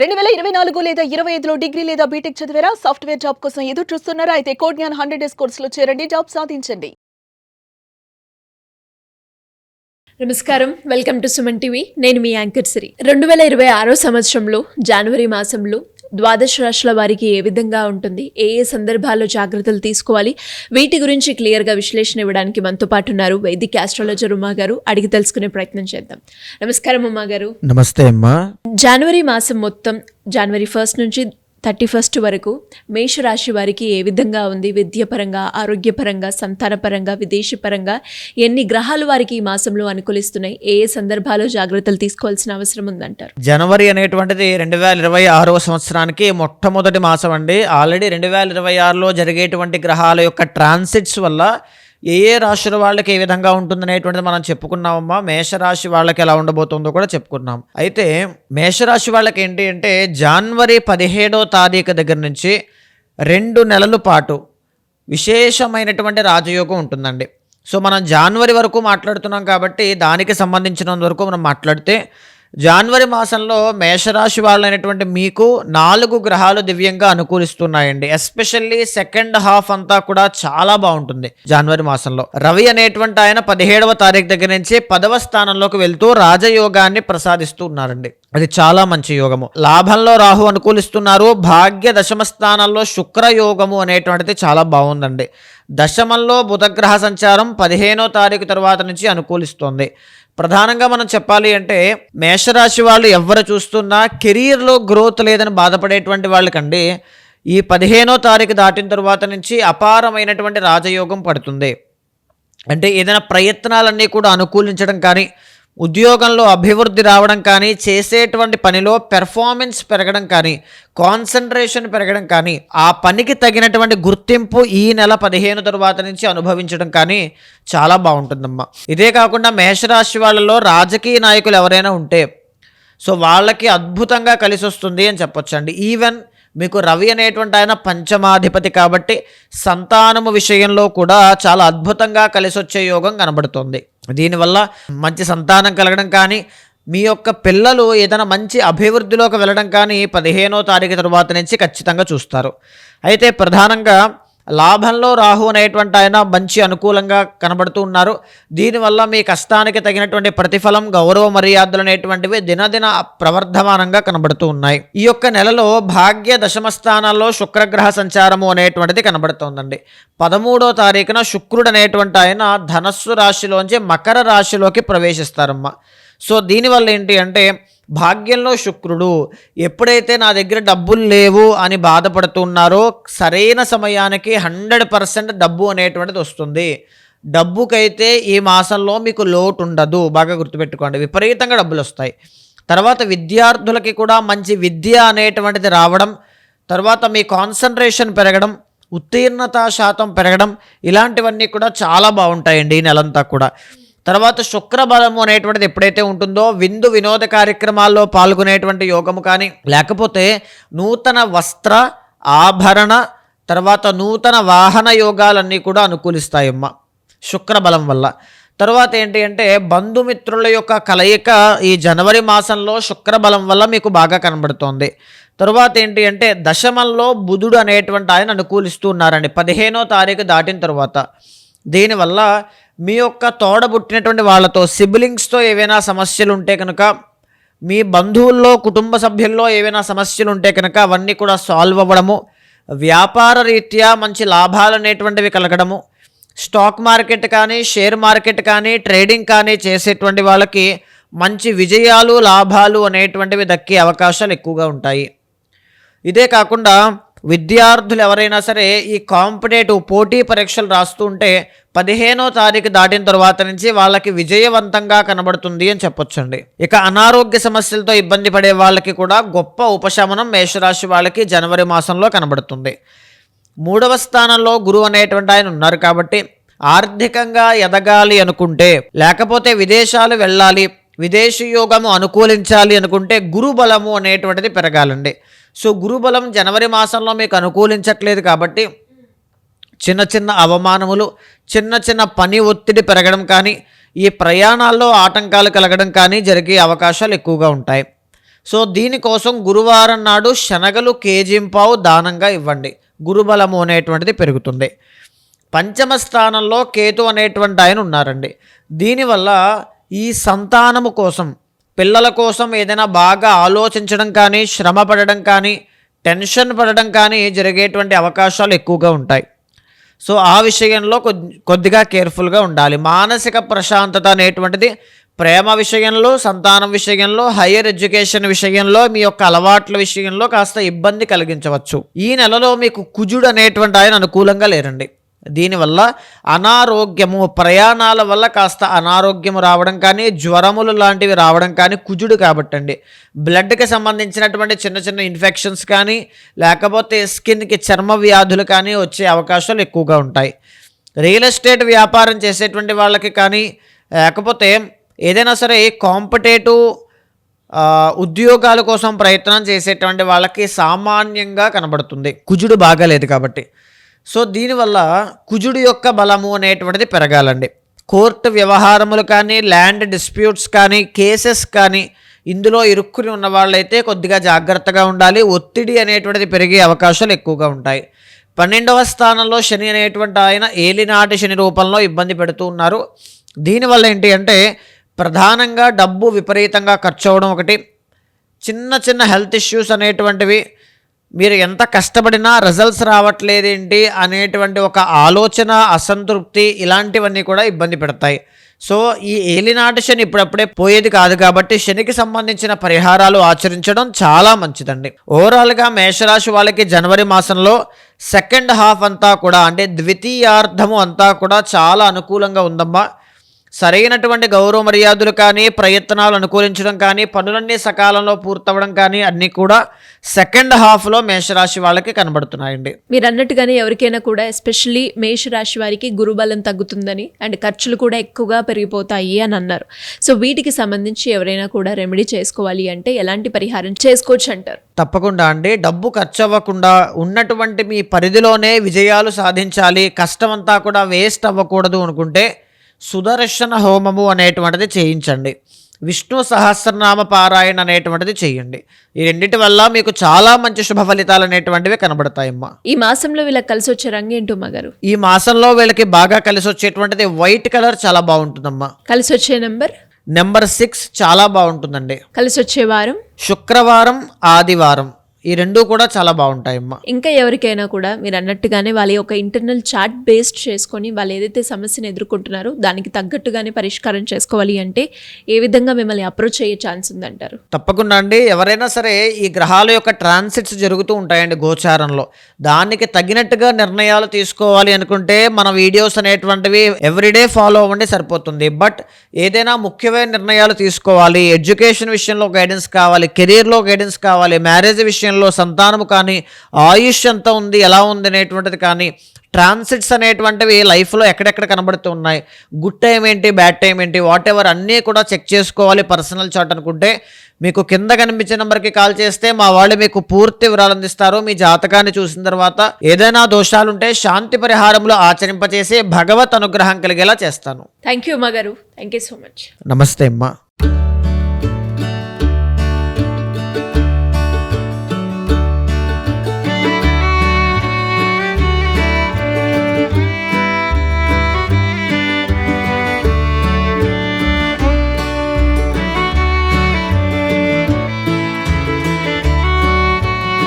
2024 లేదా 25లో డిగ్రీ లేదా బీటెక్ చదివారా? సాఫ్ట్‌వేర్ జాబ్ కోసం ఎదురు చూస్తున్నారా? అయితే కోడ్ జ్ఞాన్ 100 డేస్ కోర్సులో చేరండి. జాబ్ సాధించండి. నమస్కారం, వెల్కమ్ టు సుమన్ టీవీ. నేను మీ యాంకర్ సిరి. 2026 సంవత్సరంలో జనవరి మాసంలో ద్వాదశ రాశుల వారికి ఏ విధంగా ఉంటుంది, ఏ ఏ సందర్భాల్లో జాగ్రత్తలు తీసుకోవాలి, వీటి గురించి క్లియర్గా విశ్లేషణ ఇవ్వడానికి మనతో పాటు ఉన్నారు వైదిక్ ఆస్ట్రాలజర్ ఉమా గారు. అడిగి తెలుసుకునే ప్రయత్నం చేద్దాం. నమస్కారం ఉమా గారు. నమస్తే అమ్మా. జనవరి మాసం మొత్తం జనవరి 1 నుంచి 31 వరకు మేషరాశి వారికి ఏ విధంగా ఉంది? విద్యపరంగా, ఆరోగ్యపరంగా, సంతానపరంగా, విదేశీపరంగా ఎన్ని గ్రహాలు వారికి ఈ మాసంలో అనుకూలిస్తున్నాయి? ఏ ఏ సందర్భాల్లో జాగ్రత్తలు తీసుకోవాల్సిన అవసరం ఉందంటారు? జనవరి అనేటువంటిది 2026 సంవత్సరానికి మొట్టమొదటి మాసం అండి. ఆల్రెడీ 2026లో జరిగేటువంటి గ్రహాల యొక్క ట్రాన్సిట్స్ వల్ల ఏ ఏ రాశుల వాళ్ళకి ఏ విధంగా ఉంటుందనేటువంటిది మనం చెప్పుకున్నామమ్మా. మేషరాశి వాళ్ళకి ఎలా ఉండబోతుందో కూడా చెప్పుకున్నాం. అయితే మేషరాశి వాళ్ళకి ఏంటి అంటే జనవరి 17వ తారీఖు దగ్గర నుంచి 2 నెలల పాటు విశేషమైనటువంటి రాజయోగం ఉంటుందండి. సో మనం జనవరి వరకు మాట్లాడుతున్నాం కాబట్టి దానికి సంబంధించినంత వరకు మనం మాట్లాడితే జనవరి మాసంలో మేషరాశి వాళ్ళైనటువంటి మీకు 4 గ్రహాలు దివ్యంగా అనుకూలిస్తున్నాయండి. ఎస్పెషల్లీ సెకండ్ హాఫ్ అంతా కూడా చాలా బాగుంటుంది. జనవరి మాసంలో రవి అనేటువంటి ఆయన 17వ తారీఖు దగ్గర నుంచి 10వ స్థానంలోకి వెళ్తూ రాజయోగాన్ని ప్రసాదిస్తూ ఉన్నారండి. అది చాలా మంచి యోగము. లాభంలో రాహు అనుకూలిస్తున్నారు. భాగ్య దశమ స్థానంలో శుక్రయోగము అనేటువంటిది చాలా బాగుందండి. దశమంలో బుధగ్రహ సంచారం 15వ తారీఖు తర్వాత నుంచి అనుకూలిస్తోంది. ప్రధానంగా మనం చెప్పాలి అంటే మేషరాశి వాళ్ళు ఎవరు చూస్తున్నా కెరీర్లో గ్రోత్ లేదని బాధపడేటువంటి వాళ్ళకండి ఈ 15వ తారీఖు దాటిన తర్వాత నుంచి అపారమైనటువంటి రాజయోగం పడుతుంది. అంటే ఏదైనా ప్రయత్నాలన్నీ కూడా అనుకూలించడం కానీ, ఉద్యోగంలో అభివృద్ధి రావడం కానీ, చేసేటువంటి పనిలో పెర్ఫార్మెన్స్ పెరగడం కానీ, కాన్సన్ట్రేషన్ పెరగడం కానీ, ఆ పనికి తగినటువంటి గుర్తింపు ఈ నెల 15 తరువాత నుంచి అనుభవించడం కానీ చాలా బాగుంటుందమ్మా. ఇదే కాకుండా మేషరాశి వాళ్ళలో రాజకీయ నాయకులు ఎవరైనా ఉంటే సో వాళ్ళకి అద్భుతంగా కలిసి వస్తుంది అని చెప్పొచ్చండి. ఈవెన్ మీకు రవి అనేటువంటి ఆయన పంచమాధిపతి కాబట్టి సంతానము విషయంలో కూడా చాలా అద్భుతంగా కలిసి వచ్చే యోగం కనబడుతుంది. దీనివల్ల మంచి సంతానం కలగడం కానీ, మీ యొక్క పిల్లలు ఏదైనా మంచి అభివృద్ధిలోకి వెళ్ళడం కానీ 15వ తారీఖు తరువాత నుంచి ఖచ్చితంగా చూస్తారు. అయితే ప్రధానంగా లాభంలో రాహు అనేటువంటి ఆయన మంచి అనుకూలంగా కనబడుతూ ఉన్నారు. దీనివల్ల మీ కష్టానికి తగినటువంటి ప్రతిఫలం, గౌరవ మర్యాదలు అనేటువంటివి దినదిన ప్రవర్ధమానంగా కనబడుతూ ఉన్నాయి. ఈ యొక్క నెలలో భాగ్య దశమ స్థానాల్లో శుక్రగ్రహ సంచారము అనేటువంటిది కనబడుతోందండి. 13వ తారీఖున శుక్రుడు అనేటువంటి ఆయన ధనస్సు రాశిలోంచి మకర రాశిలోకి ప్రవేశిస్తారమ్మా. సో దీనివల్ల ఏంటి అంటే భాగ్యంలో శుక్రుడు ఎప్పుడైతే నా దగ్గర డబ్బులు లేవు అని బాధపడుతున్నారో సరైన సమయానికి 100% డబ్బు అనేటువంటిది వస్తుంది. డబ్బుకైతే ఈ మాసంలో మీకు లోటు ఉండదు. బాగా గుర్తుపెట్టుకోండి, విపరీతంగా డబ్బులు వస్తాయి. తర్వాత విద్యార్థులకి కూడా మంచి విద్య అనేటువంటిది రావడం, తర్వాత మీ కాన్సన్ట్రేషన్ పెరగడం, ఉత్తీర్ణత శాతం పెరగడం, ఇలాంటివన్నీ కూడా చాలా బాగుంటాయండి ఈ నెలంతా కూడా. తర్వాత శుక్రబలము అనేటువంటిది ఎప్పుడైతే ఉంటుందో విందు వినోద కార్యక్రమాల్లో పాల్గొనేటువంటి యోగము కానీ, లేకపోతే నూతన వస్త్ర ఆభరణ, తర్వాత నూతన వాహన యోగాలన్నీ కూడా అనుకూలిస్తాయమ్మా శుక్రబలం వల్ల. తర్వాత ఏంటి అంటే బంధుమిత్రుల యొక్క కలయిక ఈ జనవరి మాసంలో శుక్రబలం వల్ల మీకు బాగా కనబడుతోంది. తర్వాత ఏంటి అంటే దశమంలో బుధుడు అనేటువంటి ఆయన అనుకూలిస్తూ ఉన్నారండి 15వ తారీఖు దాటిన తర్వాత. దీనివల్ల మీ యొక్క తోడబుట్టినటువంటి వాళ్ళతో, సిబ్లింగ్స్తో ఏవైనా సమస్యలు ఉంటే కనుక, మీ బంధువుల్లో కుటుంబ సభ్యుల్లో ఏవైనా సమస్యలు ఉంటే కనుక అవన్నీ కూడా సాల్వ్ అవ్వడము, వ్యాపార రీత్యా మంచి లాభాలు అనేటువంటివి కలగడము, స్టాక్ మార్కెట్ కానీ, షేర్ మార్కెట్ కానీ, ట్రేడింగ్ కానీ చేసేటువంటి వాళ్ళకి మంచి విజయాలు, లాభాలు అనేటువంటివి దక్కే అవకాశాలు ఎక్కువగా ఉంటాయి. ఇదే కాకుండా విద్యార్థులు ఎవరైనా సరే ఈ కాంపిటేటివ్ పోటీ పరీక్షలు రాస్తూ ఉంటే 15వ తారీఖు దాటిన తర్వాత నుంచి వాళ్ళకి విజయవంతంగా కనబడుతుంది అని చెప్పొచ్చండి. ఇక అనారోగ్య సమస్యలతో ఇబ్బంది పడే వాళ్ళకి కూడా గొప్ప ఉపశమనం మేషరాశి వాళ్ళకి జనవరి మాసంలో కనబడుతుంది. 3వ స్థానంలో గురువు అనేటువంటి ఆయన ఉన్నారు కాబట్టి ఆర్థికంగా ఎదగాలి అనుకుంటే, లేకపోతే విదేశాలు వెళ్ళాలి, విదేశీ యోగము అనుకూలించాలి అనుకుంటే గురుబలము అనేటువంటిది పెరగాలండి. సో గురుబలం జనవరి మాసంలో మీకు అనుకూలించట్లేదు కాబట్టి చిన్న చిన్న అవమానములు, చిన్న చిన్న పని ఒత్తిడి పెరగడం కానీ, ఈ ప్రయాణాల్లో ఆటంకాలు కలగడం కానీ జరిగే అవకాశాలు ఎక్కువగా ఉంటాయి. సో దీనికోసం గురువారం నాడు శనగలు కేజీంపావు దానంగా ఇవ్వండి. గురుబలము అనేటువంటిది పెరుగుతుంది. పంచమ స్థానంలో కేతు అనేటువంటి ఆయన ఉన్నారండి. దీనివల్ల ఈ సంతానము కోసం, పిల్లల కోసం ఏదైనా బాగా ఆలోచించడం కానీ, శ్రమ పడడం కానీ, టెన్షన్ పడడం కానీ జరిగేటువంటి అవకాశాలు ఎక్కువగా ఉంటాయి. సో ఆ విషయంలో కొద్దిగా కేర్ఫుల్గా ఉండాలి. మానసిక ప్రశాంతత అనేటువంటిది ప్రేమ విషయంలో, సంతానం విషయంలో, హయ్యర్ ఎడ్యుకేషన్ విషయంలో, మీ యొక్క అలవాట్ల విషయంలో కాస్త ఇబ్బంది కలిగించవచ్చు. ఈ నెలలో మీకు కుజుడు అనేటువంటి ఆయన అనుకూలంగా లేరండి. దీనివల్ల అనారోగ్యము, ప్రయాణాల వల్ల కాస్త అనారోగ్యము రావడం కానీ, జ్వరములు లాంటివి రావడం కానీ కుజుడు కాబట్టండి. బ్లడ్కి సంబంధించినటువంటి చిన్న చిన్న ఇన్ఫెక్షన్స్ కానీ, లేకపోతే స్కిన్కి చర్మ వ్యాధులు కానీ వచ్చే అవకాశాలు ఎక్కువగా ఉంటాయి. రియల్ ఎస్టేట్ వ్యాపారం చేసేటువంటి వాళ్ళకి కానీ, లేకపోతే ఏదైనా సరే కాంపిటేటివ్ ఉద్యోగాల కోసం ప్రయత్నం చేసేటువంటి వాళ్ళకి సామాన్యంగా కనబడుతుంది, కుజుడు బాగాలేదు కాబట్టి. సో దీనివల్ల కుజుడు యొక్క బలము అనేటువంటిది పెరగాలండి. కోర్టు వ్యవహారములు కానీ, ల్యాండ్ డిస్ప్యూట్స్ కానీ, కేసెస్ కానీ ఇందులో ఇరుక్కుని ఉన్న వాళ్ళైతే కొద్దిగా జాగ్రత్తగా ఉండాలి. ఒత్తిడి అనేటువంటిది పెరిగే అవకాశాలు ఎక్కువగా ఉంటాయి. 12వ స్థానంలో శని అనేటువంటి ఆయన ఏలినాటి శని రూపంలో ఇబ్బంది పెడుతూ ఉన్నారు. దీనివల్ల ఏంటి అంటే ప్రధానంగా డబ్బు విపరీతంగా ఖర్చు అవ్వడం ఒకటి, చిన్న చిన్న హెల్త్ ఇష్యూస్ అనేటువంటివి, మీరు ఎంత కష్టపడినా రిజల్ట్స్ రావట్లేదేంటి అనేటువంటి ఒక ఆలోచన, అసంతృప్తి, ఇలాంటివన్నీ కూడా ఇబ్బంది పెడతాయి. సో ఈ ఏలినాటి శని ఇప్పుడప్పుడే పోయేది కాదు కాబట్టి శనికి సంబంధించిన పరిహారాలు ఆచరించడం చాలా మంచిదండి. ఓవరాల్గా మేషరాశి వాళ్ళకి జనవరి మాసంలో సెకండ్ హాఫ్ అంతా కూడా, అంటే ద్వితీయార్థము అంతా కూడా చాలా అనుకూలంగా ఉందమ్మా. సరైనటువంటి గౌరవ మర్యాదలు కానీ, ప్రయత్నాలు అనుకూలించడం కానీ, పనులన్నీ సకాలంలో పూర్తవడం కానీ అన్నీ కూడా సెకండ్ హాఫ్లో మేషరాశి వాళ్ళకి కనబడుతున్నాయండి. మీరు అన్నట్టుగానే ఎవరికైనా కూడా ఎస్పెషల్లీ మేషరాశి వారికి గురుబలం తగ్గుతుందని అండ్ ఖర్చులు కూడా ఎక్కువగా పెరిగిపోతాయి అని అన్నారు. సో వీటికి సంబంధించి ఎవరైనా కూడా రెమెడీ చేసుకోవాలి అంటే ఎలాంటి పరిహారం చేసుకోవచ్చు అంటారు? తప్పకుండా అండి. డబ్బు ఖర్చు అవ్వకుండా ఉన్నటువంటి మీ పరిధిలోనే విజయాలు సాధించాలి, కష్టమంతా కూడా వేస్ట్ అవ్వకూడదు అనుకుంటే సుదర్శన హోమము అనేటువంటిది చేయించండి. విష్ణు సహస్రనామ పారాయణ అనేటువంటిది చేయండి. ఈ రెండింటి వల్ల మీకు చాలా మంచి శుభ ఫలితాలు అనేటువంటివి కనబడతాయమ్మా. ఈ మాసంలో వీళ్ళకి కలిసి వచ్చే రంగు ఏంటో గారు? ఈ మాసంలో వీళ్ళకి బాగా కలిసి వచ్చేటువంటిది వైట్ కలర్ చాలా బాగుంటుందమ్మా. కలిసి వచ్చే నెంబర్ 6 చాలా బాగుంటుందండి. కలిసి వచ్చే వారం శుక్రవారం, ఆదివారం, ఈ రెండు కూడా చాలా బాగుంటాయమ్మా. ఇంకా ఎవరికైనా కూడా మీరు అన్నట్టుగానే వాళ్ళ యొక్క ఇంటర్నల్ చార్ట్ బేస్డ్ చేసుకొని వాళ్ళు ఏదైతే సమస్యను ఎదుర్కొంటున్నారో దానికి తగ్గట్టుగానే పరిష్కారం చేసుకోవాలి అంటే ఏ విధంగా మిమ్మల్ని అప్రోచ్ అయ్యే ఛాన్స్ ఉందంటారు? తప్పకుండా అండి. ఎవరైనా సరే ఈ గ్రహాల యొక్క ట్రాన్సిట్స్ జరుగుతూ ఉంటాయండి గోచారంలో, దానికి తగినట్టుగా నిర్ణయాలు తీసుకోవాలి అనుకుంటే మన వీడియోస్ అనేటువంటివి ఎవ్రీడే ఫాలో అవ్వండి సరిపోతుంది. బట్ ఏదైనా ముఖ్యమైన నిర్ణయాలు తీసుకోవాలి, ఎడ్యుకేషన్ విషయంలో గైడెన్స్ కావాలి, కెరీర్లో గైడెన్స్ కావాలి, మ్యారేజ్ విషయంలో, సంతానము కానీ, ఆయుష్ ఎంత ఉంది, ఎలా ఉంది అనేటువంటిది కానీ, ట్రాన్సిట్స్ అనేటువంటివి లైఫ్లో ఎక్కడెక్కడ కనబడుతూ ఉన్నాయి, గుడ్ టైం ఏంటి, బ్యాడ్ టైం ఏంటి, వాట్ ఎవర్ అన్నీ కూడా చెక్ చేసుకోవాలి పర్సనల్ చార్ట్ అనుకుంటే మీకు కింద కనిపించే నెంబర్కి కాల్ చేస్తే మా వాళ్ళు మీకు పూర్తి వివరాలు అందిస్తారు. మీ జాతకాన్ని చూసిన తర్వాత ఏదైనా దోషాలుంటే శాంతి పరిహారములు ఆచరింపచేసి భగవత్ అనుగ్రహం కలిగేలా చేస్తాను. థ్యాంక్ యూ అమ్మగారు. Thank you so much. నమస్తే అమ్మా.